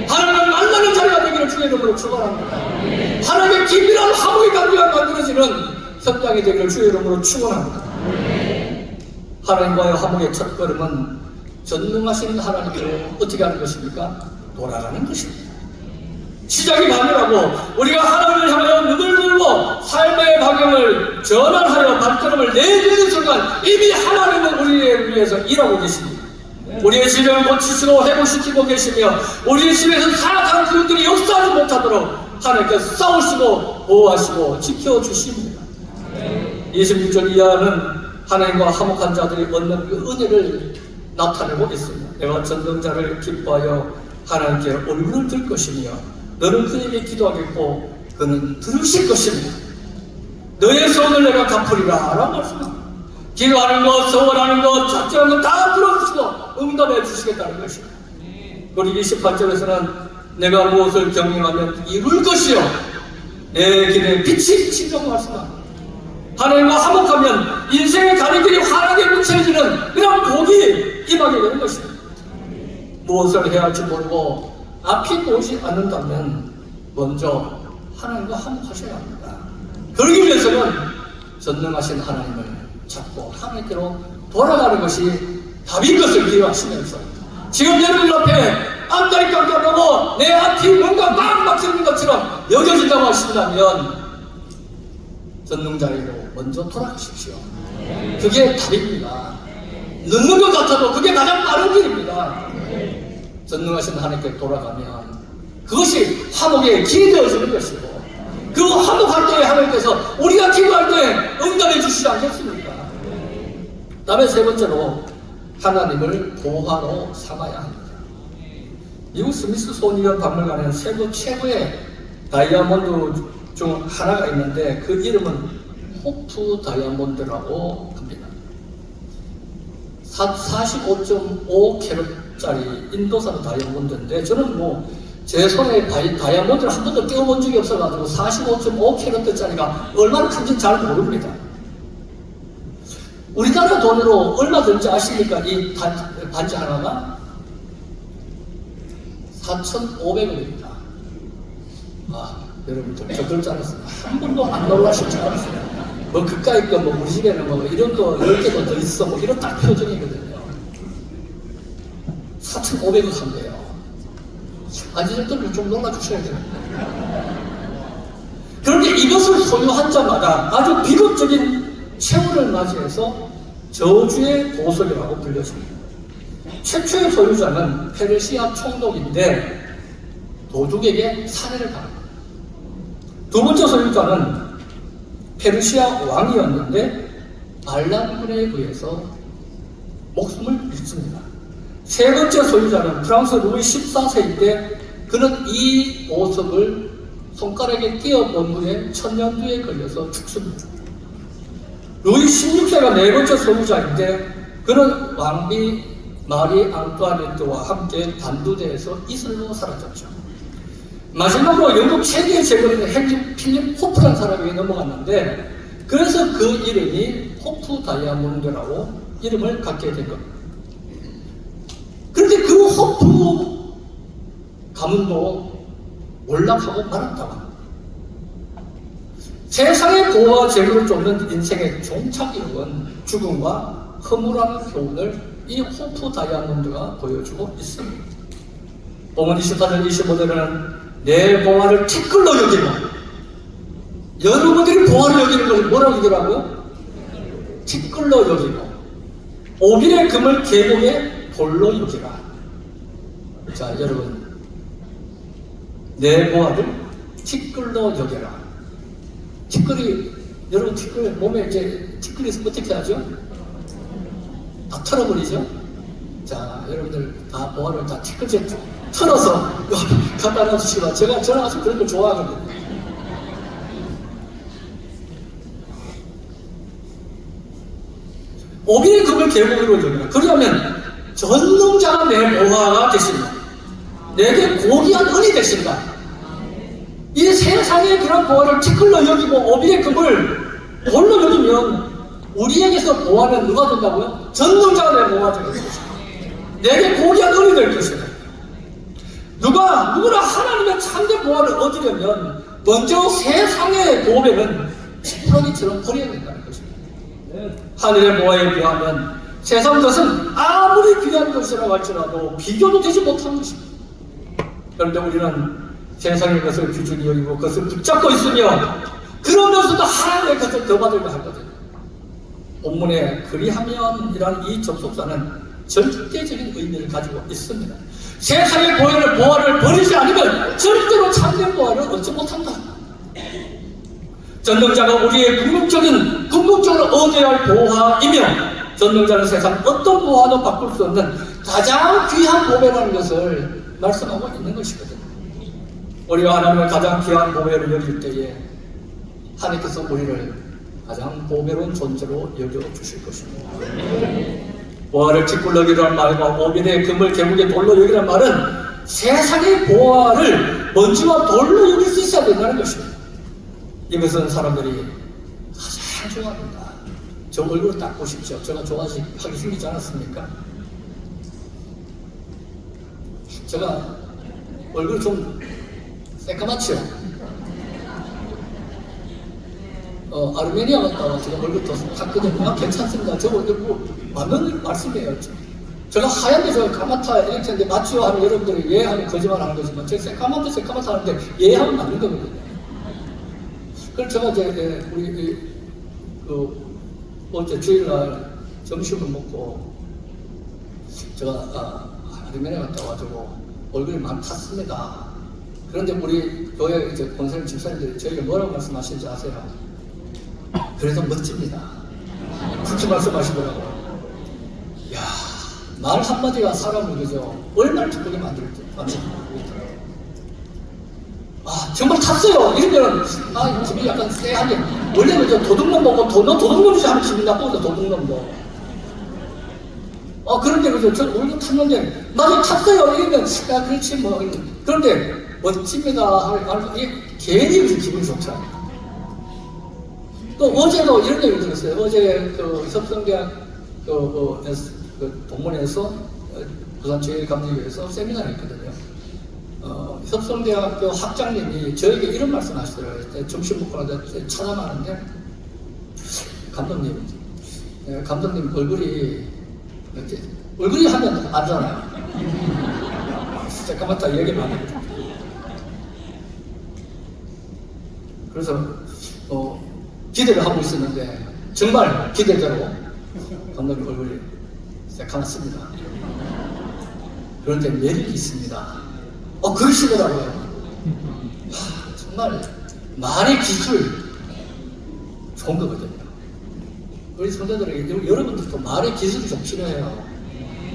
하나님을 만나는 자리가 되기를 주의 이름으로 축원합니다. 하나님의 긴밀한 화목의 관계가 만들어지는 현장이 되기를 주의 이름으로 축원합니다. 하나님과의 화목의 첫걸음은 전능하신 하나님께로 어떻게 하는 것입니까? 돌아가는 것입니다. 시작이 반이라고 우리가 하나님을 향하여 눈을 들고 삶의 방향을 전환하여 발걸음을 내딛는 순간 이미 하나님은 우리를 위해서 일하고 계십니다. 우리의 질병을 고치시고 회복시키고 계시며 우리의 집에서 사악한 그들이 역사하지 못하도록 하나님께서 싸우시고 보호하시고 지켜주십니다. 26절 이하는 하나님과 화목한 자들이 얻는 그 은혜를 나타내고 있습니다. 내가 전능자를 기뻐하여 하나님께 얼굴을 들 것이며 너는 그에게 기도하겠고 그는 들으실 것입니다. 너의 소원을 내가 갚으리라 라고 말씀합니다. 기도하는 것, 소원하는 것, 작정하는 것 다 들어주시고 응답해 주시겠다는 것입니다. 그리고 28절에서는 내가 무엇을 경영하면 이룰 것이요 내 길에 빛이 비친다고 말씀합니다. 하나님과 화목하면 인생의 가는 길이 환하게 비춰지는 그런 복이 임하게 되는 것입니다. 무엇을 해야 할지 모르고 앞이 보이지 않는다면 먼저 하나님과 화목하셔야 합니다. 그러기 위해서는 전능하신 하나님을 찾고 하나님께로 돌아가는 것이 답인 것을 기억하시면서 지금 여러분 앞에 앞다리 깜깜하고 내 앞이 뭔가 막 막히는 것처럼 여겨진다고 하신다면 전능자리로 먼저 돌아가십시오. 그게 답입니다. 늦는 것 같아도 그게 가장 빠른 길입니다. 전능하신 하나님께 돌아가면 그것이 화목의 길이 되어지는 것이고, 그 화목할 때에 하나님께서 우리가 기도할 때 응답해 주시지 않겠습니까? 다음에 세 번째로 하나님을 보화로 삼아야 합니다. 미국 스미스 소니언 박물관에는 세계 최고의 다이아몬드 중 하나가 있는데 그 이름은 호프 다이아몬드라고 합니다. 45.5캐럿짜리 인도산 다이아몬드인데, 저는 제 손에 다이아몬드를 한 번도 떼어본 적이 없어가지고 45.5캐럿짜리가 얼마나 큰지는 잘 모릅니다. 우리나라 돈으로 얼마 들지 아십니까? 이 반지 하나가 4,500원입니다. 여러분들 저 그럴 줄 알았어요. 한 번도 안 놀라실 줄 알았어요. 그까이 거 우리 집에는 이런 거 10개도 더 있어 이런 딱 표정이거든요. 4,500원 한대요. 아저씨들은 좀 놀라주셔야 되는데. 그런데 이것을 소유한 자마다 아주 비극적인 최후를 맞이해서 저주의 보석이라고 불려집니다. 최초의 소유자는 페르시아 총독인데 도둑에게 살해를 당합니다. 두 번째 소유자는 페르시아 왕이었는데 반란군에 의해서 목숨을 잃습니다. 세 번째 소유자는 프랑스 루이 14세인데 그는 이 보석을 손가락에 끼어본 후에 천년두에 걸려서 죽습니다. 루이 16세가 네 번째 소유자인데 그는 왕비 마리 앙뚜아네트와 함께 단두대에서 이슬로 사라졌죠. 마지막으로 영국 최대의 제거인 헨리 필립 호프라는 사람에게 넘어갔는데, 그래서 그 이름이 호프 다이아몬드라고 이름을 갖게 된 겁니다. 그런데 그 호프 가문도 몰락하고 말았다고 합니다. 세상의 보호와 재물을 쫓는 인생의 종착역은 죽음과 허무라는 교훈을 이 호프 다이아몬드가 보여주고 있습니다. 본문 24절 25절에는 내 보화를 티끌로 여기고, 여러분들이 보화를 여기는 것을 뭐라고 여기라고요? 티끌로 여기고, 오빌의 금을 계곡에 돌로 여기라. 자, 여러분, 내 보화를 티끌로 여겨라. 여러분 티끌 몸에 이제 티끌이 있으면 어떻게 하죠? 다 털어버리죠? 자, 여러분들 다 보화를 다 티끌째 털어서 갖다 놔주시고, 저는 아주 그런 걸 좋아하거든요. 오빌의 금을 계곡으로 여기라. 그러면 전능자가 내 보화가 되신다. 내게 고귀한 은이 되신다. 이 세상의 그런 보화를 티끌로 여기고 오빌의 금을 돌로 여기면 우리에게서 보화는 누가 된다고요? 전능자가 내 보화가 되는 것이다. 내게 고귀한 은이 될 것이다. 누구나 하나님의 참된 보화를 얻으려면 먼저 세상의 보배는 지푸라기처럼 버려야 된다는 것입니다. 하늘의 보화에 비하면 세상 것은 아무리 귀한 것이라고 할지라도 비교도 되지 못한 것입니다. 그런데 우리는 세상의 것을 귀중히 여기고 그것을 붙잡고 있으며 그러면서도 하나님의 것을 더 받으려 하거든요. 본문에 그리하면이라는 이 접속사는 절대적인 의미를 가지고 있습니다. 세상의 보화를 버리지 않으면 절대로 참된 보화를 얻지 못한다. 전능자가 우리의 궁극적으로 얻어야 할 보화이며, 전능자는 세상 어떤 보화도 바꿀 수 없는 가장 귀한 보배라는 것을 말씀하고 있는 것이거든요. 우리가 하나님의 가장 귀한 보배를 여길 때에 하나님께서 우리를 가장 보배로운 존재로 여겨주실 것입니다. 보화를 티끌로 여기라는 말과 오빌의 금을 계곡에 돌로 여기라는 말은 세상의 보화를 먼지와 돌로 여길 수 있어야 된다는 것입니다. 이것은 사람들이 가장 좋아합니다. 저 얼굴을 딱 보십시오. 제가 좋아하기 생기지 않았습니까? 제가 얼굴 좀 새까맣죠? 아르메니아 갔다 와 제가 얼굴 더 탔거든요. 괜찮습니다. 저 얼굴 맞는 말씀이에요. 제가 하얀데 저 까맣다 이렇게 하는데 맞지요 하면 여러분들이 예 하면 거짓말 하는 거지만 제가 새까맣다 하는데 예 하면 맞는 거거든요. 그래서 제가 이제 우리 어제 주일날 점심을 먹고 제가 아르메니아 갔다 와가지고 얼굴이 많이 탔습니다. 그런데 우리 교회 이제 권사님 집사님들이 저에게 뭐라고 말씀하시는지 아세요? 그래도 멋집니다. 그렇게 말씀하시더라고요. 야, 말 한마디가 사람을 그죠? 얼마나 기쁘게 만들지. 정말 탔어요. 이러면, 기분이 약간 쎄하게. 원래는 저 도둑놈 보고, 너 도둑놈이지 하면 기분 나쁘거든, 도둑놈도. 그런데 그죠? 저 오늘 탔는데, 나도 탔어요. 이러면, 야, 그렇지 뭐. 그런데, 멋집니다. 이게 괜히 그래서 기분이 좋더라고요. 또 어제도 이런 얘기를 들었어요. 어제 그 협성대학 동문회에서 부산제일감리교회에서 세미나를 했거든요. 협성대학교 학장님이 저에게 이런 말씀 하시더라고요. 점심 먹고 나서 찾아가는데 감독님 얼굴이 하면 알잖아요. 새까맣다 얘기 많이 해요. 그래서 기대를 하고 있었는데 정말 기대대로 감독님 얼굴이 새까맣습니다. 그런데 매력이 있습니다. 그러시더라고요. 정말 말의 기술 좋은 거거든요. 우리 성도들에게 여러분들도 말의 기술이 좀 필요해요.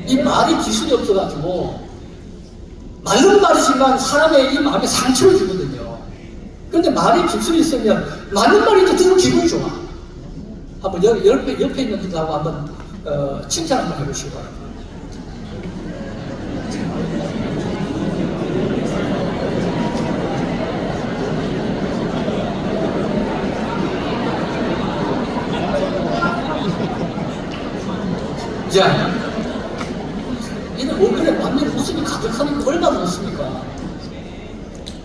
이 말의 기술이 없어가지고 맞는 말이지만 사람의 이 마음에 상처를 주거든요. 그런데 말의 기술이 있으면 맞는 말이 듣는 기분이 좋아. 한번 옆에 있는 분들하고 한번 칭찬 한번 해보시기 바랍니다. 자, 이는 얼굴에 완전히 웃음이 가득하니까 얼마나 웃습니까?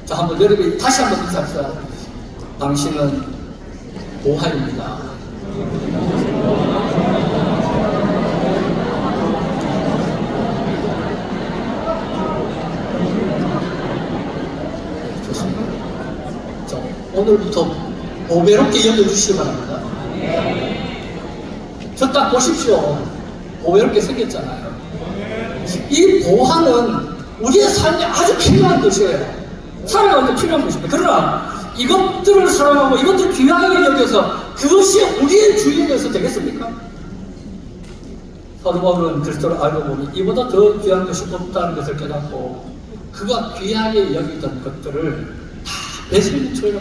자, 한번 여러분이 다시 한번 인사합시다. 당신은 보하입니다. 좋습니다. 자, 오늘부터 보배롭게 여겨주시기 바랍니다. 저 딱 보십시오. 보배롭게 생겼잖아요. 이 보화는 우리의 삶에 아주 필요한 것이에요. 살아가는데 필요한 것입니다. 그러나 이것들을 사랑하고 이것들을 귀하게 여겨서 그것이 우리의 주인이어서 되겠습니까? 사도 바울은 그리스도를 알고 보니 이보다 더 귀한 것이 없다는 것을 깨닫고 그가 귀하게 여기던 것들을 다 배설물처럼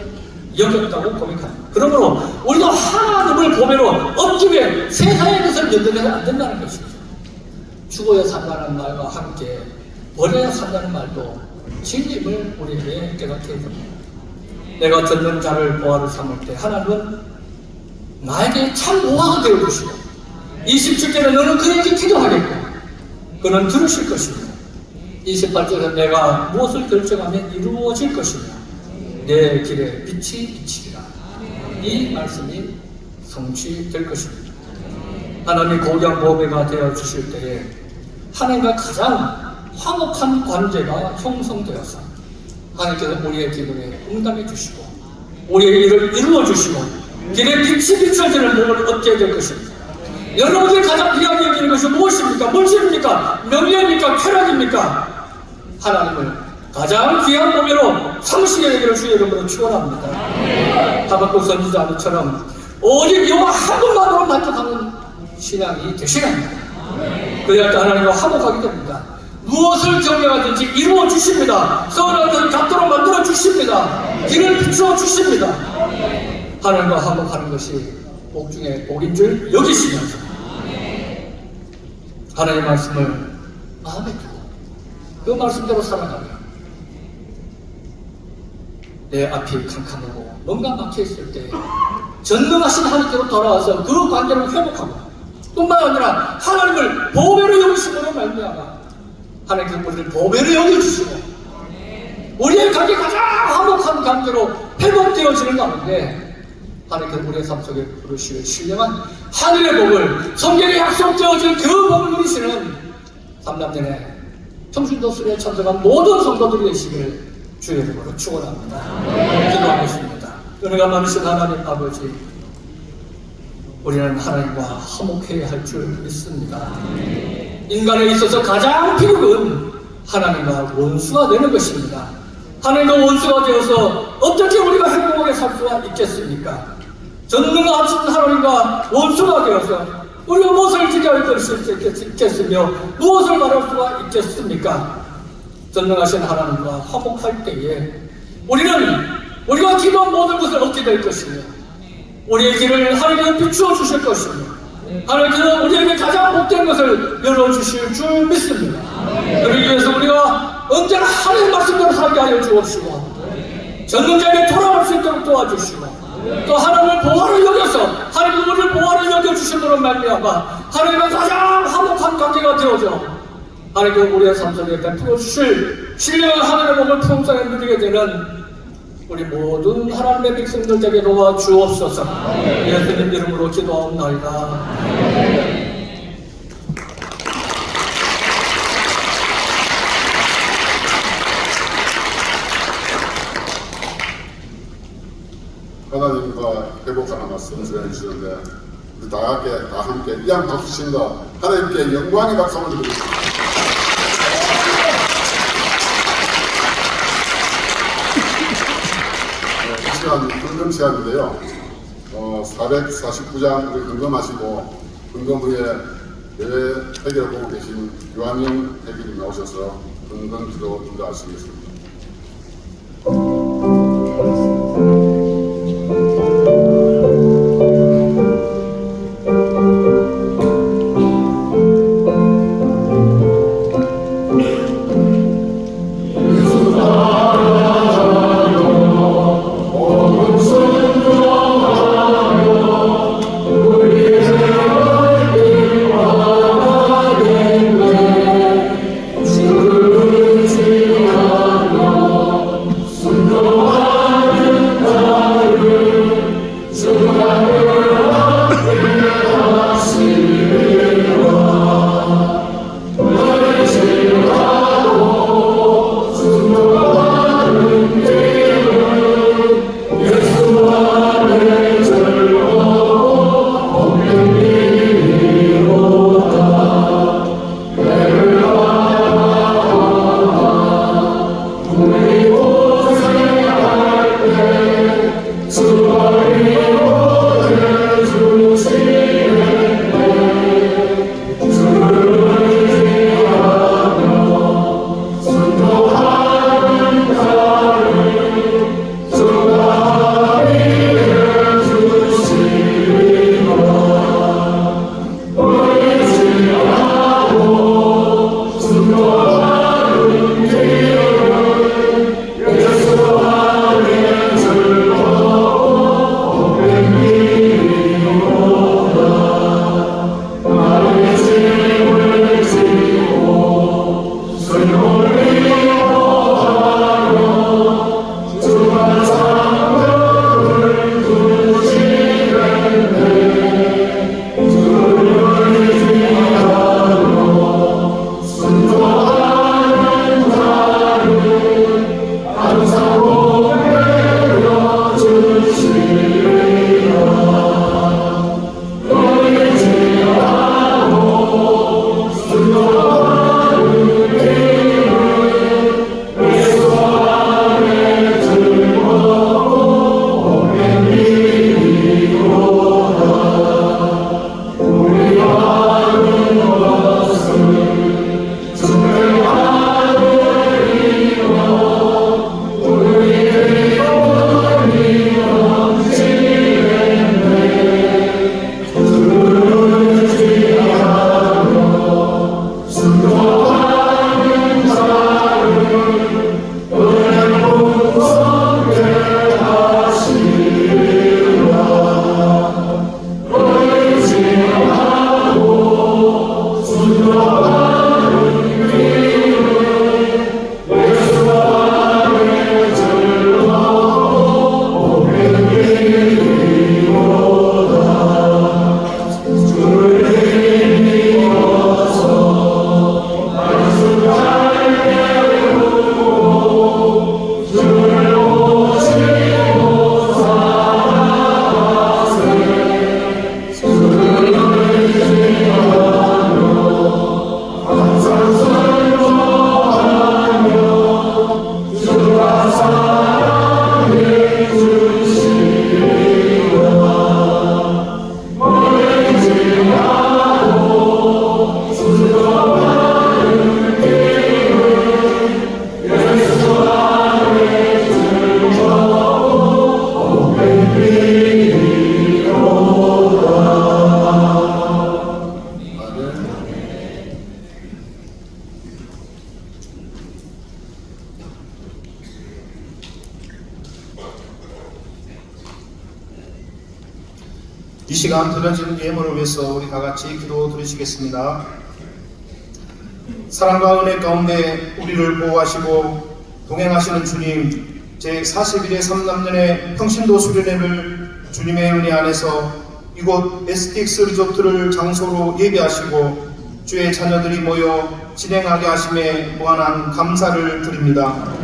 여겼다고 고백합니다. 그러므로 우리도 하나님을 보배로 얻기 위해 세상의 것을 연결해서는 안 된다는 것이죠. 죽어야 산다는 말과 함께 버려야 산다는 말도 진리를 우리에게 깨닫게 해줍니다. 내가 듣는 자를 보화로 삼을 때 하나님은 나에게 참 보화가 되어주시고 27절에 너는 그에게 기도하겠고 그는 들으실 것이며 28절에 내가 무엇을 결정하면 이루어질 것이며 내 길에 빛이 비치리라. 이 말씀이 성취될 것입니다. 하나님이 고귀한 보배가 되어주실 때에 하나님과 가장 화목한 관계가 형성되어서 하나님께서 우리의 기도에 응답해 주시고 우리의 일을 이루어 주시고 길에 빛이 비춰지는 몸을 얻게 될 것입니다. 여러분들이 가장 귀하게 여기는 것이 무엇입니까? 물질입니까? 명예입니까? 쾌락입니까? 하나님을 가장 귀한 보배로 삼시게 되기를 주의 이름으로 축원합니다. 하박국 선지자처럼 오직 여호와 한 분만으로 만족하는 신앙이 되시라 합니다. 그래야 하나님과 화목하게 됩니다. 무엇을 경영하든지 이루어 주십니다. 서울하든 갚도록 만들어 주십니다. 길을 비추어 주십니다. 하나님과 화목하는 것이 복 중에 복인 줄 여기시면서 하나님의 말씀을 마음에 두고 그 말씀대로 살아가며 내 앞이 캄캄하고 뭔가 막혀있을 때 전능하신 하나님께로 돌아와서 그 관계를 회복하고 뿐만 아니라 하나님을 보배로 여기심으로 말미암아 하나님께서 우리를 보배로 여겨주시고 우리의 관계 가장 화목한 관계로 회복되어지는 가운데 하나님께서 우리의 삶 속에 부르시는 신령한 하늘의 복을 성경에 약속되어진 그 복을 누리시는 3남년에 평신도 수련에 참석한 모든 성도들이 되시기를 주의 이름으로 축원합니다. 기도하겠습니다. 은혜가 많으신 하나님 아버지, 우리는 하나님과 화목해야 할 줄 믿습니다. 인간에 있어서 가장 필요한 하나님과 원수가 되는 것입니다. 하나님과 원수가 되어서 어떻게 우리가 행복하게 살 수가 있겠습니까? 전능하신 하나님과 원수가 되어서 우리가 무엇을 기대할 것이 있겠으며 무엇을 말할 수가 있겠습니까? 전능하신 하나님과 화목할 때에 우리가 기도한 모든 것을 얻게 될 것이며 우리의 길을 하나님께서 비추어 주실 것이며 하나님께서 우리에게 가장 복된 것을 열어주실 줄 믿습니다. 그러기 위해서 우리가 언제나 하나님의 말씀대로 살게 하여 주옵시고 전능자에게 돌아갈 수 있도록 도와주시고 또 하나님을 보화로 여겨서 하나님이 우리를 보화로 여겨주심으로 말미암아 하나님과 가장 화목한 관계가 되어져 하나님께서 우리의 삶 속에 베풀어 주실 신령한 하나님의 복을 풍성히 누리게 되는 우리 모든 하나님의 백성들 되게 도와주옵소서. 예수님 이름으로 기도하옵나이다. 하나님과 회복하는 말씀 전해주시는데 우리 다 함께 이양 박수 치면서 하나님께 영광의 박수 한번 드리겠습니다. 이 시간 금금 시간인데요. 449장 우리 금금하시고 금금 후에 예외 회개를 보고 계신 유한영 회계님 나오셔서 금금 기도 인도하시겠습니다. 주시옵소서. 이 시간 드려진 예물을 위해서 우리 다 같이 기도 드리시겠습니다. 사랑과 은혜 가운데 우리를 보호하시고 동행하시는 주님, 제41회 3남년의 평신도 수련회를 주님의 은혜 안에서 이곳 STX 리조트를 장소로 예비하시고 주의 자녀들이 모여 진행하게 하심에 무한한 감사를 드립니다.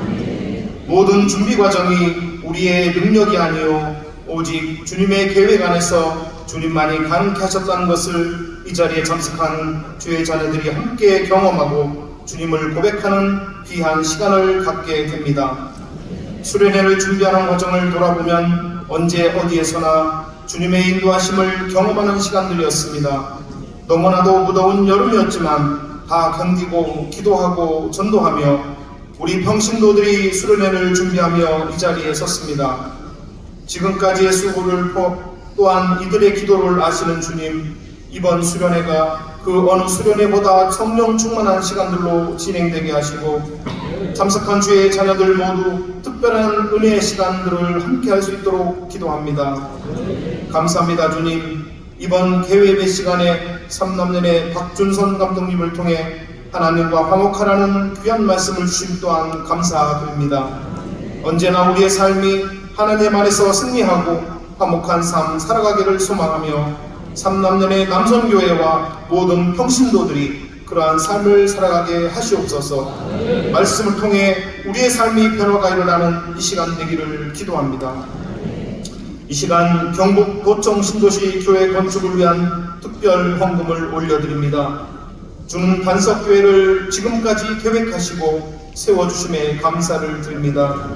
모든 준비 과정이 우리의 능력이 아니요 오직 주님의 계획 안에서 주님만이 가능케 하셨다는 것을 이 자리에 참석한 주의 자녀들이 함께 경험하고 주님을 고백하는 귀한 시간을 갖게 됩니다. 수련회를 준비하는 과정을 돌아보면 언제 어디에서나 주님의 인도하심을 경험하는 시간들이었습니다. 너무나도 무더운 여름이었지만 다 견디고 기도하고 전도하며 우리 평신도들이 수련회를 준비하며 이 자리에 섰습니다. 지금까지의 수고를 또한 이들의 기도를 아시는 주님, 이번 수련회가 그 어느 수련회보다 성령 충만한 시간들로 진행되게 하시고 참석한 주의 자녀들 모두 특별한 은혜의 시간들을 함께 할 수 있도록 기도합니다. 감사합니다. 주님, 이번 개회의 시간에 3남년의 박준선 감독님을 통해 하나님과 화목하라는 귀한 말씀을 주심 또한 감사드립니다. 언제나 우리의 삶이 하나님 안에서 승리하고 화목한 삶 살아가기를 소망하며 3남년의 남선교회와 모든 평신도들이 그러한 삶을 살아가게 하시옵소서. 말씀을 통해 우리의 삶이 변화가 일어나는 이 시간 되기를 기도합니다. 이 시간 경북 도청 신도시 교회 건축을 위한 특별 헌금을 올려드립니다. 주는 반석교회를 지금까지 계획하시고 세워주심에 감사를 드립니다.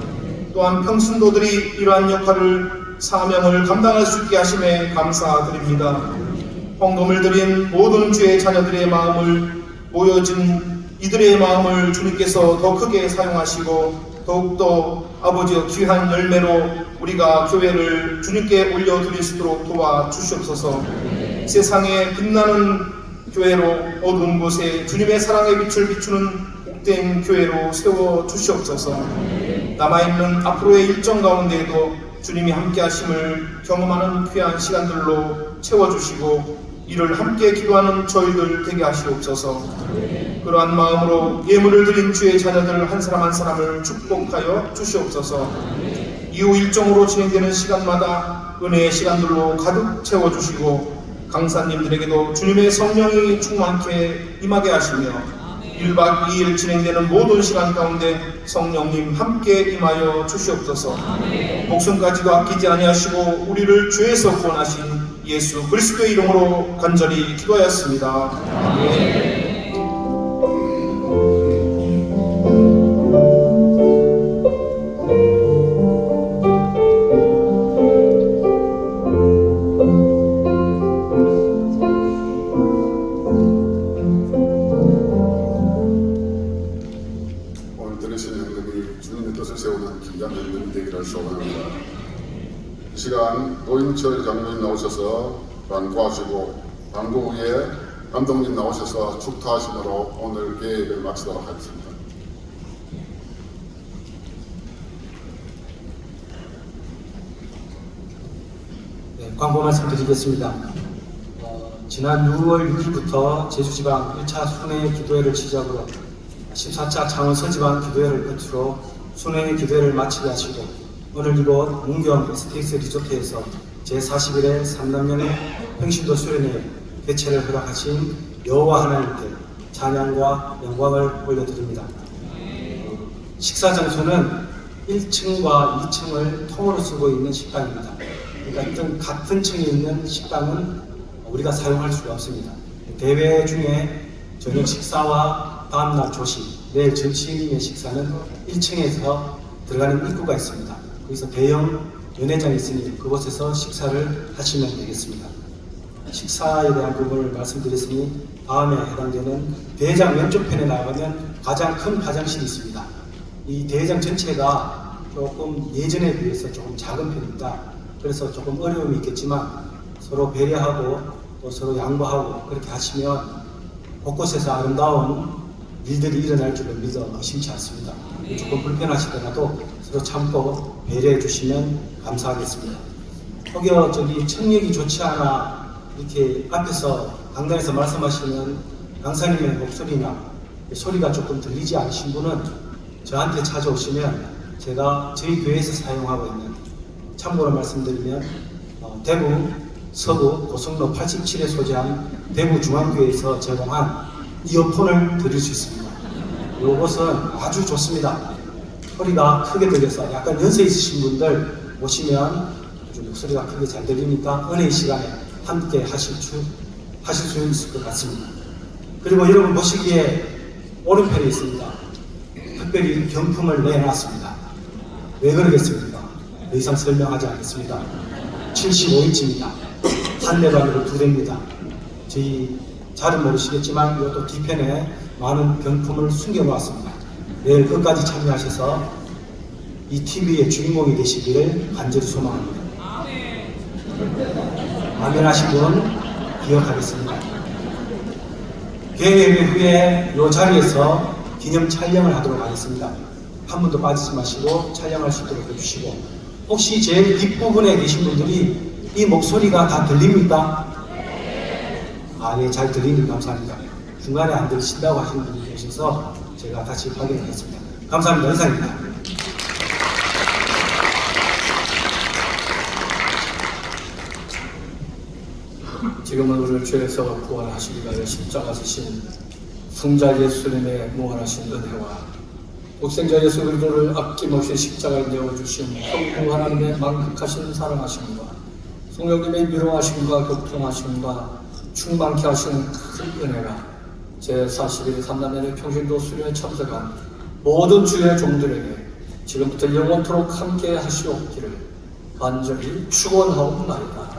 또한 평신도들이 이러한 역할을 사명을 감당할 수 있게 하심에 감사드립니다. 헌금을 드린 모든 주의 자녀들의 마음을 모여진 이들의 마음을 주님께서 더 크게 사용하시고 더욱더 아버지의 귀한 열매로 우리가 교회를 주님께 올려드릴 수 있도록 도와주시옵소서. 세상에 빛나는 교회로 어두운 곳에 주님의 사랑의 빛을 비추는 복된 교회로 세워주시옵소서. 남아있는 앞으로의 일정 가운데에도 주님이 함께 하심을 경험하는 귀한 시간들로 채워주시고 이를 함께 기도하는 저희들 되게 하시옵소서. 그러한 마음으로 예물을 드린 주의 자녀들 한 사람 한 사람을 축복하여 주시옵소서. 이후 일정으로 진행되는 시간마다 은혜의 시간들로 가득 채워주시고 강사님들에게도 주님의 성령이 충만케 임하게 하시며 1박 2일 진행되는 모든 시간 가운데 성령님 함께 임하여 주시옵소서. 목숨까지도 아끼지 아니하시고 우리를 죄에서 구원하신 예수 그리스도의 이름으로 간절히 기도하였습니다. 아멘. 오늘 들으신 연극이 주님의 뜻을 세우는 귀한 연극이 되기를 소원합니다. 이 시간 노인철 장로님 나오셔서 반구하시고 반구 후에 감독님 나오셔서 축토하심으로 오늘 계획을 마치도록 하겠습니다. 네, 광고 말씀드리겠습니다. 지난 6월 6일부터 제주지방 1차 순회 기도회를 시작으로 14차 창원 서지방 기도회를 끝으로 순회 기도회를 마치게 하시고 오늘 이곳 문경 STX 리조트에서 제41회 3남년의 평신도 수련회 개최를 허락하신 여호와 하나님께 찬양과 영광을 올려드립니다. 식사 장소는 1층과 2층을 통으로 쓰고 있는 식당입니다. 그러니까 같은 층에 있는 식당은 우리가 사용할 수가 없습니다. 대회 중에 저녁 식사와 다음날 조식, 내일 점심의 식사는 1층에서 들어가는 입구가 있습니다. 거기서 대형 연회장이 있으니 그곳에서 식사를 하시면 되겠습니다. 식사에 대한 부분을 말씀드렸으니 다음에 해당되는 대회장 왼쪽 편에 나가면 가장 큰 화장실이 있습니다. 이 대회장 전체가 조금 예전에 비해서 조금 작은 편입니다. 그래서 조금 어려움이 있겠지만 서로 배려하고 또 서로 양보하고 그렇게 하시면 곳곳에서 아름다운 일들이 일어날 줄을 믿어 의심치 않습니다. 조금 불편하시더라도 서로 참고 배려해 주시면 감사하겠습니다. 혹여 저기 청력이 좋지 않아 이렇게 앞에서 강단에서 말씀하시는 강사님의 목소리나 소리가 조금 들리지 않으신 분은 저한테 찾아오시면 제가 저희 교회에서 사용하고 있는, 참고로 말씀드리면 대구 서구 고성로 87에 소재한 대구중앙교회에서 제공한 이어폰을 드릴 수 있습니다. 이것은 아주 좋습니다. 소리가 크게 들려서 약간 연세 있으신 분들 오시면 아주 목소리가 크게 잘 들리니까 은혜의 시간에 함께 하실 수 있을 것 같습니다. 그리고 여러분 보시기에 오른편에 있습니다. 특별히 경품을 내놨습니다. 왜 그러겠습니까? 더 이상 설명하지 않겠습니다. 75인치입니다. 한 대만으로 2대입니다. 저희 잘은 모르시겠지만 이것도 뒤편에 많은 경품을 숨겨놓았습니다. 내일 끝까지 참여하셔서 이 TV의 주인공이 되시기를 간절히 소망합니다. 아멘 하신 분 기억하겠습니다. 개회 후에 이 자리에서 기념 촬영을 하도록 하겠습니다. 한 분도 빠지지 마시고 촬영할 수 있도록 해주시고, 혹시 제일 뒷부분에 계신 분들이 이 목소리가 다 들립니까? 아, 예, 잘 들리니 감사합니다. 중간에 안 들으신다고 하시는 분이 계셔서 제가 다시 확인하겠습니다. 감사합니다. 이상입니다. 지금은 우리를 죄에서 구원하시기 위하여 십자가 지신 성자 예수님의 무한하신 은혜와 독생자 예수 그리스도를 아낌없이 십자가에 내어주신 성부 하나님의 만극하신 사랑하심과 성령님의 미로하심과 교통하심과 충만케 하시는 큰 은혜가 제41일 3남년의 평신도 수련에 참석한 모든 주의 종들에게 지금부터 영원토록 함께 하시옵기를 간절히 축원하옵나이다.